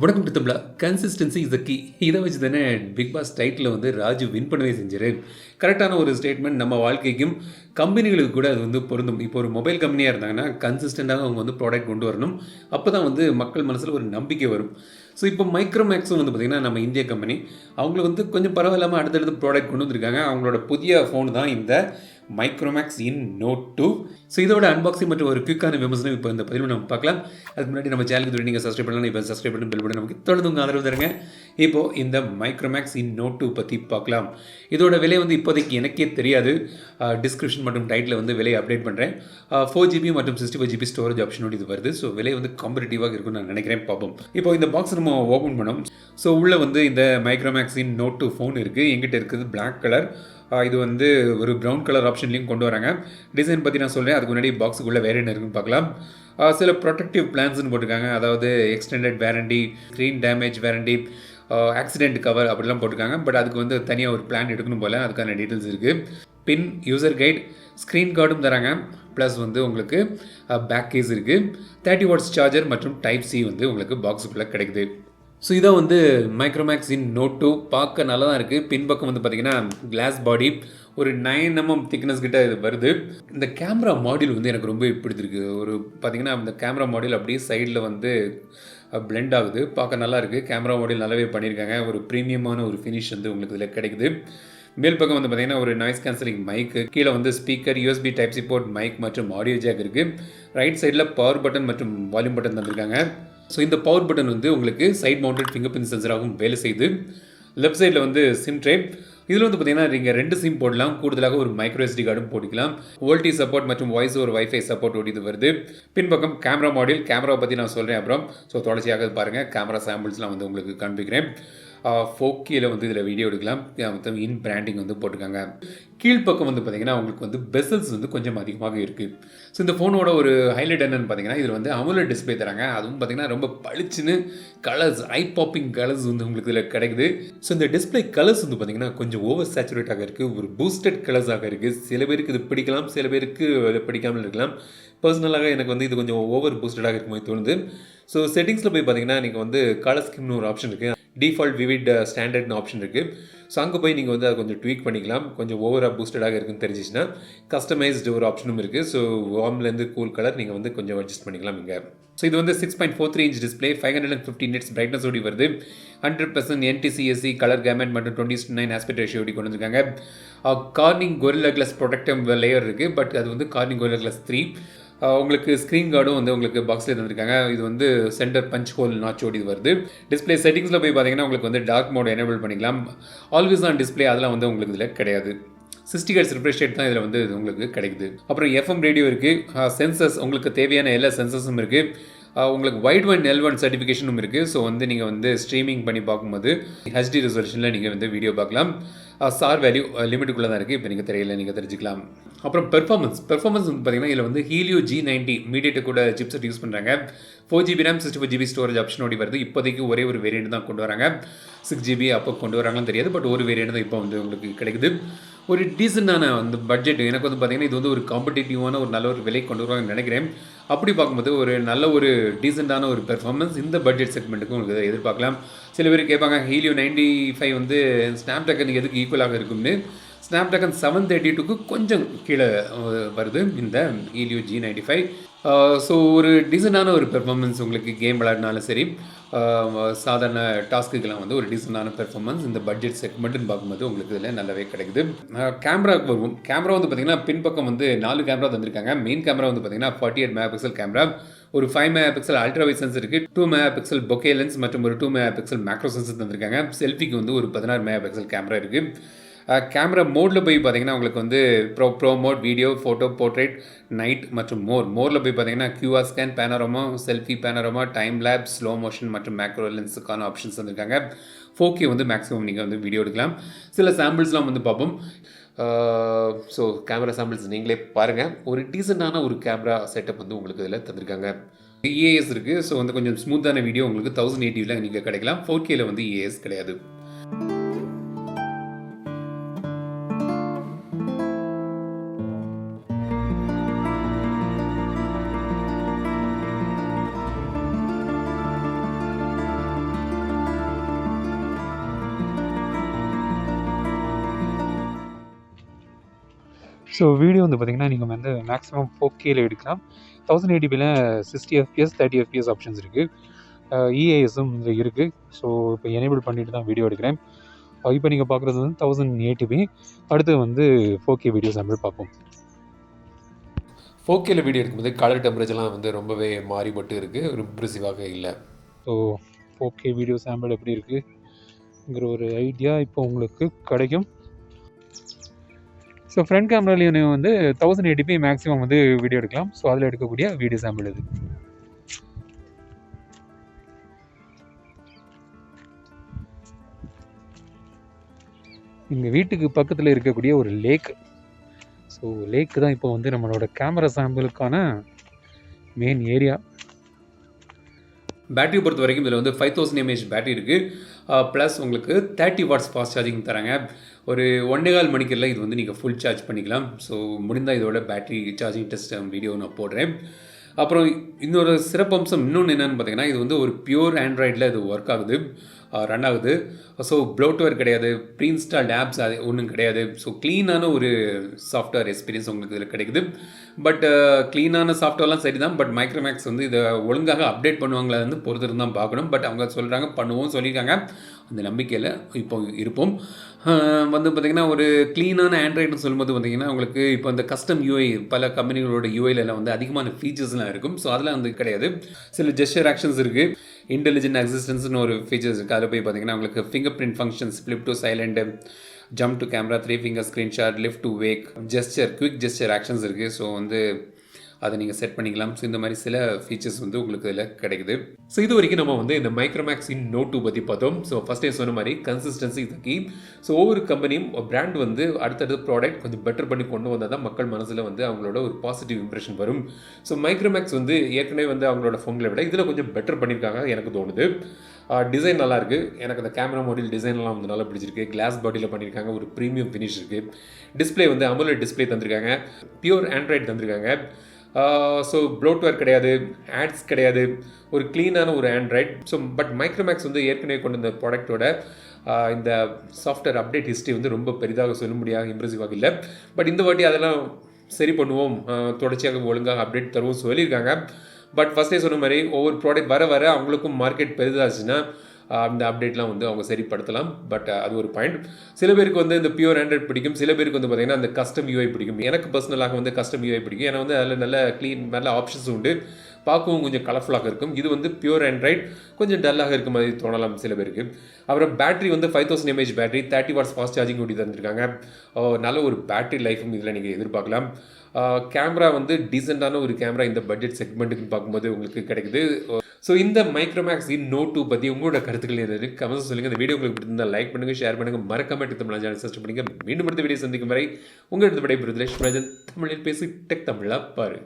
வணக்கம் டு தமிழா. Consistency is the key. இதை வச்சு தானே பிக் பாஸ் டைட்டில் வந்து ராஜு வின் பண்ணவே செஞ்சார். கரெக்டான ஒரு ஸ்டேட்மெண்ட். நம்ம வாழ்க்கைக்கும் கம்பெனிகளுக்கு கூட அது வந்து பொருந்தும். இப்போ ஒரு மொபைல் கம்பெனியாக இருந்தாங்கன்னா கன்சிஸ்டண்ட்டாக அவங்க வந்து ப்ராடக்ட் கொண்டு வரணும். அப்போ தான் வந்து மக்கள் மனசில் ஒரு நம்பிக்கை வரும். ஸோ இப்போ மைக்ரோமேக்ஸும் வந்து பார்த்திங்கன்னா நம்ம இந்திய கம்பெனி, அவங்களுக்கு வந்து கொஞ்சம் பரவாயில்லாமல் அடுத்தடுத்து ப்ராடக்ட் கொண்டு வந்திருக்காங்க. அவங்களோட புதிய ஃபோன் தான் இந்த மைக்ரோமேக்ஸ் இன் நோட் 2. ஸோ இதோட அன்பாக்சிங் மற்றும் ஒரு குயிக்கான விமர்சனம் இப்போ இந்த பதிவு நம்ம பார்க்கலாம். அதுக்கு முன்னாடி நம்ம சேனலுக்கு நீங்கள் சப்ஸ்கிரைப் பண்ணலாம். இப்போ சப்ஸ்கிரைப் பண்ணி பெல் பட்டன் நமக்கு தொடர்ந்து உங்கள் ஆதரவு தருங்க. இப்போது இந்த மைக்ரோமேக்ஸ் இன் நோட் 2 பற்றி பார்க்கலாம். இதோட விலை வந்து இப்போதைக்கு எனக்கே தெரியாது. டிஸ்கிரிப்ஷன் மற்றும் டைட்டில் வந்து விலையை அப்டேட் பண்ணுறேன். 4GB மற்றும் 65GB ஸ்டோரேஜ் ஆப்ஷனோடு இது வருது. ஸோ விலை வந்து காம்படிட்டிவாக இருக்கும்னு நான் நினைக்கிறேன். பார்ப்போம். இப்போ இந்த பாக்ஸ் நம்ம ஓப்பன் பண்ணோம். ஸோ உள்ளே வந்து இந்த மைக்ரோமேக்ஸ் இன் நோட் 2 ஃபோன் இருக்குது. எங்கிட்ட இருக்குது பிளாக் கலர். இது வந்து ஒரு ப்ரௌன் கலர் ஆப்ஷன்லையும் கொண்டு வராங்க. டிசைன் பற்றி நான் சொல்கிறேன். அதுக்கு முன்னாடி பாக்ஸுக்குள்ளே வேறு என்ன இருக்குன்னு பார்க்கலாம். சில ப்ரொடெக்டிவ் பிளான்ஸ்னு போட்டிருக்காங்க. அதாவது extended warranty, screen damage warranty, accident cover அப்படிலாம் போட்டிருக்காங்க. பட் அதுக்கு வந்து தனியாக ஒரு பிளான் எடுக்கணும் போல். அதுக்கான டீட்டெயில்ஸ் இருக்குது. பின், யூசர் கைட், ஸ்க்ரீன் கார்டும் தராங்க. ப்ளஸ் வந்து உங்களுக்கு பேக் கேஸ் இருக்குது. 30 வாட்ஸ் சார்ஜர் மற்றும் டைப் சி வந்து உங்களுக்கு பாக்ஸுக்குள்ளே கிடைக்குது. ஸோ இதான் வந்து மைக்ரோமேக்ஸ் இன் நோட் 2. பார்க்க நல்லா தான் இருக்குது. பின்பக்கம் வந்து பார்த்திங்கன்னா கிளாஸ் பாடி, ஒரு 9mm திக்னஸ் கிட்ட இது வருது. இந்த கேமரா மாடியூல் வந்து எனக்கு ரொம்ப பிடிச்சிருக்கு. ஒரு பார்த்திங்கன்னா இந்த கேமரா மாடியூல் அப்படியே சைடில் வந்து பிளெண்ட் ஆகுது. பார்க்க நல்லா இருக்குது. கேமரா மாடியூல் நல்லாவே பண்ணியிருக்காங்க. ஒரு ப்ரீமியமான ஒரு ஃபினிஷ் வந்து உங்களுக்கு இதில் கிடைக்குது. மேல் பக்கம் வந்து பார்த்திங்கன்னா ஒரு நாய்ஸ் கேன்சலிங் மைக்கு, கீழே வந்து speaker, USB type C port, mic மற்றும் ஆடியோ ஜாக் இருக்குது. ரைட் சைடில் பவர் பட்டன் மற்றும் வால்யூம் பட்டன் தந்திருக்காங்க. ஸோ இந்த பவர் பட்டன் வந்து உங்களுக்கு சைட் மவுண்டட் ஃபிங்கர் பிரிண்ட் சென்சராகவும் வேலை செய்யுது. லெஃப்ட் சைடில் வந்து சிம் ட்ரே. இதில் வந்து பார்த்தீங்கன்னா நீங்கள் 2 சிம் போடலாம். கூடுதலாக ஒரு மைக்ரோ SD கார்டும் போட்டுக்கலாம். வோல்டி சப்போர்ட் மற்றும் வாய்ஸ் ஓவர் வைஃபை சப்போர்ட் இது வருது. பின்பக்கம் கேமரா மாடியூல். கேமரா பற்றி நான் சொல்கிறேன் அப்புறம். ஸோ தொடர்ச்சியாக பாருங்கள். கேமரா சாம்பிள்ஸ்லாம் வந்து உங்களுக்கு காண்பிக்கிறேன். 4Kல வந்து இதில் வீடியோ எடுக்கலாம். மொத்தம் இன் பிராண்டிங் வந்து போட்டிருக்காங்க. கீழ்ப்பக்கம் வந்து பார்த்திங்கன்னா உங்களுக்கு வந்து பெசல்ஸ் வந்து கொஞ்சம் அதிகமாக இருக்குது. ஸோ இந்த ஃபோனோட ஒரு ஹைலைட் என்னென்னு பார்த்தீங்கன்னா இதில் வந்து AMOLED டிஸ்பிளே தராங்க. அதுவும் பார்த்திங்கன்னா ரொம்ப பளிச்சுன்னு கலர்ஸ், ஐ பாப்பிங் கலர்ஸ் வந்து உங்களுக்கு இதில் கிடைக்குது. ஸோ இந்த டிஸ்பிளே கலர்ஸ் வந்து பார்த்திங்கன்னா கொஞ்சம் ஓவர் சேச்சுரேட்டாக இருக்குது. ஒரு பூஸ்டட் கலர்ஸாக இருக்குது. சில பேருக்கு இது பிடிக்கலாம், சில பேருக்கு இது பிடிக்காமல் இருக்கலாம். பர்சனலாக எனக்கு வந்து இது கொஞ்சம் ஓவர் பூஸ்டடாக இருக்கும்போது தோணுது. ஸோ செட்டிங்ஸில் போய் பார்த்தீங்கன்னா நீங்கள் வந்து கலர் ஸ்கிம்னு ஒரு ஆப்ஷன் இருக்குது. டிஃபால்ட் விவிட் ஸ்டாண்டர்ட்னு ஆப்ஷன் இருக்குது. ஸோ அங்கே போய் நீங்கள் வந்து அதை கொஞ்சம் ட்வீக் பண்ணிக்கலாம். கொஞ்சம் ஓவராக பூஸ்டடாக இருக்குன்னு தெரிஞ்சிச்சுன்னா கஸ்டமைஸ்டு ஒரு ஆப்ஷனும் இருக்குது. ஸோ வார்ம்லேருந்து கூல் கலர் நீங்கள் வந்து கொஞ்சம் அட்ஜஸ்ட் பண்ணிக்கலாம் இங்கே. ஸோ இது வந்து 6.43 இன்ச் டிஸ்பிளே, 550 நிட்ஸ் பிரைட்னஸ் ஓடி வருது. 100% NTCSC கலர் கேமெட் மற்றும் 20:9 ஆஸ்பெக்ட் ரேஷியோ ஓடி கொண்டு வந்திருக்காங்க. Corning Gorilla glass protective layer இருக்குது. பட் அது வந்து கார்னிங் கொரில்லா கிளாஸ் 3. உங்களுக்கு ஸ்க்ரீன் கார்டும் வந்து உங்களுக்கு பாக்ஸில் தந்திருக்காங்க. இது வந்து சென்டர் பஞ்ச் ஹோல் நாச்சோடு இது வருது. டிஸ்பிளே செட்டிங்ஸில் போய் பார்த்தீங்கன்னா உங்களுக்கு வந்து டார்க் மோட் எனேபிள் பண்ணிக்கலாம். ஆல்வேஸ் ஆன் டிஸ்பிளே அதெல்லாம் வந்து உங்களுக்கு இதில் கிடையாது. 60 Hz ரிஃப்ரெஷ் ரேட் தான் இதில் வந்து உங்களுக்கு கிடைக்குது. அப்புறம் FM ரேடியோ இருக்குது. சென்சர்ஸ் உங்களுக்கு தேவையான எல்லா சென்சர்ஸும் இருக்குது. உங்களுக்கு வைட் ஒன் L1 சர்டிஃபிகேஷனும் இருக்குது. ஸோ வந்து நீங்கள் வந்து ஸ்ட்ரீமிங் பண்ணி பார்க்கும்போது HD ரெசல்யூஷனில் நீங்கள் வந்து வீடியோ பார்க்கலாம். சார் வேல்யூ லிமிட்டுக்குள்ளே தான் இருக்குது. இப்போ நீங்கள் தெரியல, நீங்கள் தெரிஞ்சுக்கலாம். அப்புறம் பெர்ஃபார்மன்ஸ் வந்து பார்த்தீங்கன்னா இதில் வந்து Helio G90 Mediatek கூட சிப்செட் யூஸ் பண்ணுறாங்க. 4GB RAM 65GB ஸ்டோரேஜ் ஆப்ஷனோடி வருது. இப்போதைக்கு ஒரே ஒரு வேரியண்ட் தான் கொண்டு வராங்க. 6GB அப்போ கொண்டு வராங்கன்னு தெரியாது. பட் ஒரு வேரியண்ட் தான் இப்போ வந்து உங்களுக்கு கிடைக்குது. ஒரு டீசெண்டான அந்த பட்ஜெட் எனக்கு வந்து பார்த்திங்கன்னா இது வந்து ஒரு காம்படிட்டிவான ஒரு நல்ல ஒரு விலை கொண்டு வருவாங்கன்னு நினைக்கிறேன். அப்படி பார்க்கும்போது ஒரு நல்ல ஒரு டீசெண்டான ஒரு பெர்ஃபார்மன்ஸ் இந்த பட்ஜெட் செக்மெண்ட்டுக்கும் உங்களுக்கு எதிர்பார்க்கலாம். சில பேர் கேட்பாங்க Helio 95 வந்து ஸ்னாப்ட்ராகன் எதுக்கு ஈக்குவலாக இருக்கும்னு. ஸ்னாப்ட்ராகன் 732க்கு கொஞ்சம் கீழே வருது இந்த Helio G95. ஸோ ஒரு டீசெண்டான ஒரு பெர்ஃபார்மன்ஸ் உங்களுக்கு கேம் விளையாடினாலும் சரி, சாதாரண டாஸ்க்குக்கெல்லாம் வந்து ஒரு டீசெண்டான பெர்ஃபார்மன்ஸ் இந்த பட்ஜெட் செக்மெண்ட்டுன்னு பார்க்கும்போது உங்களுக்கு இதில் நல்லாவே கிடைக்குது. கேமராவுக்கு வருவோம். கேமரா வந்து பார்த்திங்கன்னா பின்பக்கம் வந்து 4 கேமரா தந்திருக்காங்க. மெயின் கேமரா வந்து பார்த்திங்கன்னா 48 MP கேமரா, ஒரு 5 MP அல்ட்ரா வைட் சென்சர் இருக்குது, 2 MP பொக்கே லென்ஸ் மற்றும் ஒரு 2 MP மேக்ரோ சென்சர் தந்திருக்காங்க. செல்ஃபிக்கு வந்து ஒரு 16 MP கேமரா இருக்குது. கேமரா மோடில் போய் பார்த்தீங்கன்னா உங்களுக்கு வந்து pro mode, video, photo, portrait, night மற்றும் மோரில் போய் பார்த்தீங்கன்னா QR scan, panorama, selfie panorama, time lapse, slow motion மற்றும் மேக்ரோ லென்ஸுக்கான ஆப்ஷன்ஸ் வந்திருக்காங்க. 4K வந்து மேக்ஸிமம் நீங்கள் வந்து வீடியோ எடுக்கலாம். சில சாம்பிள்ஸ்லாம் வந்து பார்ப்போம். ஸோ கேமரா சாம்பிள்ஸ் நீங்களே பாருங்கள். ஒரு டீசெண்டான ஒரு கேமரா செட்டப் வந்து உங்களுக்கு இதில் தந்திருக்காங்க. EAS இருக்குது. ஸோ வந்து கொஞ்சம் ஸ்மூத்தான வீடியோ உங்களுக்கு 1080ல் நீங்கள் கிடைக்கலாம். 4Kல வந்து EAS கிடையாது. ஸோ வீடியோ வந்து பார்த்திங்கன்னா நீங்கள் வந்து மேக்ஸிமம் 4Kல எடுக்கலாம். 1080pல 60 FPS 30 FPS ஆப்ஷன்ஸ் இருக்குது. இஏஎஸும் இதில் இருக்குது. ஸோ இப்போ எனேபிள் பண்ணிட்டு தான் வீடியோ எடுக்கிறேன். இப்போ நீங்கள் பார்க்குறது வந்து 1080p. அடுத்து வந்து 4K வீடியோ சாம்பிள் பார்ப்போம். 4Kல வீடியோ எடுக்கும்போது கலர் டெம்பரேச்சர்லாம் வந்து ரொம்பவே மாறிபட்டு இருக்குது, ஒரு இம்ப்ரெசிவாக இல்லை. ஸோ 4K வீடியோ சாம்பிள் எப்படி இருக்குங்கிற ஒரு ஐடியா இப்போ உங்களுக்கு கிடைக்கும். ஸோ ஃப்ரண்ட் கேமராலையும் வந்து 1080p மேக்ஸிமம் வந்து வீடியோ எடுக்கலாம். ஸோ அதில் எடுக்கக்கூடிய வீடியோ சாம்பிள் இது. எங்கள் வீட்டுக்கு பக்கத்தில் இருக்கக்கூடிய ஒரு லேக். ஸோ லேக்கு தான் இப்போ வந்து நம்மளோட கேமரா சாம்பிளுக்கான மெயின் ஏரியா. பேட்டரி பொறுத்த வரைக்கும் இதில் வந்து 5000 mAh பேட்டரி இருக்குது. ப்ளஸ் உங்களுக்கு 30 வாட்ஸ் ஃபாஸ்ட் சார்ஜிங் தராங்க. ஒரு 1.25 மணிக்கெல்லாம் இது வந்து நீங்கள் ஃபுல் சார்ஜ் பண்ணிக்கலாம். ஸோ முடிந்தால் இதோட பேட்டரி சார்ஜிங் டெஸ்ட் வீடியோ நான் போடுறேன். அப்புறம் இன்னொரு சிறப்பம்சம் இன்னொன்று என்னென்னு பார்த்தீங்கன்னா, இது வந்து ஒரு பியூர் ஆண்ட்ராய்டில் இது ஒர்க் ஆகுது, ரன் ஆகுது. ஸோ ப்ளோட்வேர் கிடையாது, ப்ரீ இன்ஸ்டால்ட் ஆப்ஸ் அது ஒன்றும் கிடையாது. ஸோ க்ளீனான ஒரு சாஃப்ட்வேர் எக்ஸ்பீரியன்ஸ் உங்களுக்கு இதில் கிடைக்குது. பட் க்ளீனான சாஃப்ட்வேர்லாம் சரி தான். பட் மைக்ரோமேக்ஸ் வந்து இதை ஒழுங்காக அப்டேட் பண்ணுவாங்களா வந்து பொறுத்து தான் பார்க்கணும். பட் அவங்க சொல்கிறாங்க பண்ணுவோம் சொல்லியிருக்காங்க. அந்த நம்பிக்கையில் இப்போ இருப்போம். வந்து பார்த்திங்கன்னா ஒரு க்ளீனான ஆண்ட்ராய்டுன்னு சொல்லும்போது பார்த்திங்கன்னா உங்களுக்கு இப்போ இந்த கஸ்டம் யூஐ பல கம்பெனிகளோட யூஐலலாம் வந்து அதிகமான ஃபீச்சர்ஸ்லாம் இருக்கும். ஸோ அதெல்லாம் வந்து கிடையாது. சில ஜெஸ்டர் ஆக்ஷன்ஸ் இருக்குது. இன்டெலிஜென்ட் எக்ஸிஸ்டன்ஸ்னு ஒரு ஃபீச்சர்ஸ் இருக்குது. அதில் போய் பார்த்திங்கன்னா உங்களுக்கு finger print functions, flip to silent, jump to camera, 3 finger screenshot, lift to wake, gesture, quick gesture actions இருக்குது. ஸோ வந்து அதை நீங்கள் செட் பண்ணிக்கலாம். ஸோ இந்த மாதிரி சில ஃபீச்சர்ஸ் வந்து உங்களுக்கு இதில் கிடைக்குது. ஸோ இது வரைக்கும் நம்ம வந்து இந்த மைக்ரோமேக்ஸ் இன் நோட் 2 பற்றி பார்த்தோம். ஸோ ஃபஸ்ட்டே சொன்ன மாதிரி கன்சிஸ்டன்சி இது கீ. ஸோ ஒவ்வொரு கம்பெனியும் பிராண்ட் வந்து அடுத்தடுத்த ப்ராடக்ட் கொஞ்சம் பெட்டர் பண்ணி கொண்டு வந்தால் தான் மக்கள் மனசில் வந்து அவங்களோட ஒரு பாசிட்டிவ் இம்ப்ரெஷன் வரும். ஸோ மைக்ரோமேக்ஸ் வந்து ஏற்கனவே வந்து அவங்களோட ஃபோன்களை விட இதில் கொஞ்சம் பெட்டர் பண்ணியிருக்காங்க எனக்கு தோணுது. டிசைன் நல்லாயிருக்கு. எனக்கு அந்த கேமரா மாடியூல் டிசைன்லாம் வந்து நல்லா பிடிச்சிருக்கு. கிளாஸ் பாடியில் பண்ணியிருக்காங்க, ஒரு ப்ரீமியம் ஃபினிஷ் இருக்குது. டிஸ்பிளே வந்து AMOLED டிஸ்பிளே தந்திருக்காங்க, பியூர் ஆண்ட்ராய்டு தந்திருக்காங்க. ஸோ ப்ளோட்வேர் கிடையாது, ஆட்ஸ் கிடையாது, ஒரு க்ளீனான ஒரு ஆண்ட்ராய்ட். ஸோ பட் மைக்ரோமேக்ஸ் வந்து ஏற்கனவே கொண்டு வந்த ப்ராடக்டோட இந்த சாஃப்ட்வேர் அப்டேட் ஹிஸ்ட்ரி வந்து ரொம்ப பெரிதாக சொல்ல முடியாது, இம்ப்ரெசிவாக இல்லை. பட் இந்த வாட்டி அதெல்லாம் சரி பண்ணுவோம், தொடர்ச்சியாக ஒழுங்காக அப்டேட் தருவோம் சொல்லியிருக்காங்க. பட் ஃபஸ்ட்டே சொன்ன மாதிரி ஒவ்வொரு ப்ராடக்ட் வர வர அவங்களுக்கும் மார்க்கெட் பெரிதாச்சுன்னா அந்த அப்டேட்லாம் வந்து அவங்க சரிப்படுத்தலாம். பட் அது ஒரு பாயிண்ட். சில பேருக்கு வந்து இந்த பியூர் ஆண்ட்ராய்ட் பிடிக்கும், சில பேருக்கு வந்து பார்த்திங்கன்னா அந்த கஸ்டம் யூஐ பிடிக்கும். எனக்கு பர்சனலாக வந்து கஸ்டம் யூஐ பிடிக்கும். ஏன்னா வந்து அதில் நல்ல க்ளீன் நல்ல ஆப்ஷன்ஸ் உண்டு, பார்க்கவும் கொஞ்சம் கலர்ஃபுல்லாக இருக்கும். இது வந்து பியூர் ஆண்ட்ராய்ட் கொஞ்சம் டல்லாக இருக்க மாதிரி தோணலாம் சில பேருக்கு. அப்புறம் பேட்டரி வந்து 5000 mAh battery, 30 watts fast charging கூட்டி தந்துருக்காங்க. நல்ல ஒரு பேட்டரி லைஃபும் இதில் நீங்கள் எதிர்பார்க்கலாம். கேமரா வந்து டீசெண்டான ஒரு கேமரா இந்த பட்ஜெட் செக்மெண்ட்டுக்கு பார்க்கும்போது உங்களுக்கு கிடைக்குது. ஸோ இந்த மைக்ரோமேக்ஸ் இன் நோட் 2 பற்றி உங்களோட கருத்துக்கள் எதாவது கமெண்ட்ஸ் சொல்லுங்கள். இந்த வீடியோ உங்களுக்கு பிடிச்சிருந்தால் லைக் பண்ணுங்கள், ஷேர் பண்ணுங்கள், மறக்காம டெக் தமிழ் சேனல் சப்ஸ்கிரைப் பண்ணுங்கள். மீண்டும் அடுத்த வீடியோ சந்திக்கும் வரை உங்கள் எடுத்து விடைபெறுவது தமிழில் பேசி டெக் தமிழா பாரு.